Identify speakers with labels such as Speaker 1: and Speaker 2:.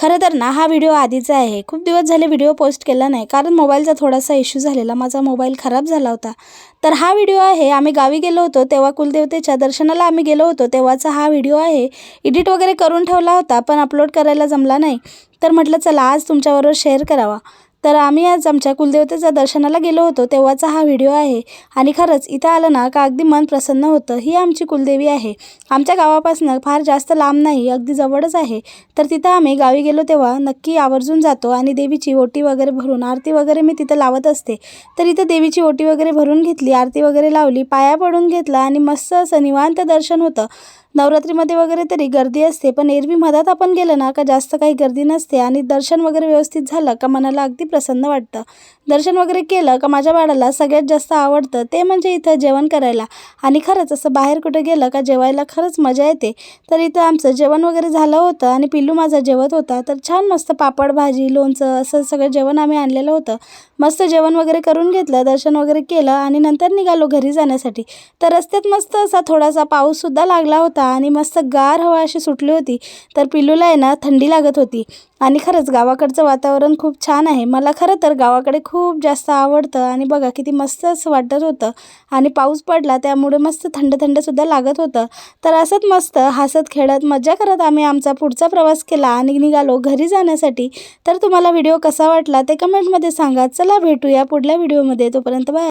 Speaker 1: खरं तर ना हा व्हिडिओ आधीचा आहे. खूप दिवस झाले व्हिडिओ पोस्ट केला नाही, कारण मोबाईलचा थोडासा इश्यू झालेला. माझा मोबाईल खराब झाला होता. तर हा व्हिडिओ आहे, आम्ही गावी गेलो होतो तेव्हा कुलदेवतेच्या दर्शनाला आम्ही गेलो होतो तेव्हाचा हा व्हिडिओ आहे. एडिट वगैरे करून ठेवला होता, पण अपलोड करायला जमला नाही. तर म्हटलं चला आज तुमच्याबरोबर शेअर करावा. तर आम्ही आज आमच्या कुलदेवतेच्या दर्शनाला गेलो होतो तेव्हाचा हा व्हिडिओ आहे. आणि खरंच इथं आलं ना का अगदी मन प्रसन्न होतं. ही आमची कुलदेवी आहे. आमच्या गावापासून फार जास्त लांब नाही, अगदी जवळच आहे. तर तिथं आम्ही गावी गेलो तेव्हा नक्की आवर्जून जातो आणि देवीची ओटी वगैरे भरून आरती वगैरे मी तिथं लावत असते. तर इथं देवीची ओटी वगैरे भरून घेतली, आरती वगैरे लावली, पाया पडून घेतला आणि मस्त असं निवांत दर्शन होतं. नवरात्रीमध्ये वगैरे तरी गर्दी असते, पण एरवी मधात आपण गेलं ना का जास्त काही गर्दी नसते आणि दर्शन वगैरे व्यवस्थित झालं का मनाला अगदी प्रसन्न वाटतं. दर्शन वगैरे केलं का माझ्या बाळाला सगळ्यात जास्त आवडतं ते म्हणजे इथं जेवण करायला. आणि खरंच असं बाहेर कुठे गेलं का जेवायला खरंच मजा येते. तर इथं आमचं जेवण वगैरे झालं होतं आणि पिल्लू माझा जेवत होता. तर छान मस्त पापड भाजी लोणचं असं सगळं जेवण आम्ही आणलेलं होतं. मस्त जेवण वगैरे करून घेतलं, दर्शन वगैरे केलं आणि नंतर निघालो घरी जाण्यासाठी. तर रस्त्यात मस्त असा थोडासा पाऊससुद्धा लागला होता आणि मस्त गार हवा अशी सुटली होती. तर पिल्लूला आहे ना थंडी लागत होती. आणि खरंच गावाकडचं वातावरण खूप छान आहे. मला खरं तर गावाकडे खूप जास्त आवडतं. आणि बघा किती मस्त असं वाटत होतं आणि पाऊस पडला त्यामुळे मस्त थंड थंडसुद्धा लागत होतं. तर असंच मस्त हसत खेळत मजा करत आम्ही आमचा पुढचा प्रवास केला आणि निघालो घरी जाण्यासाठी. तर तुम्हाला व्हिडिओ कसा वाटला ते कमेंटमध्ये सांगा. चला भेटूया पुढल्या व्हिडिओमध्ये, तोपर्यंत बाय.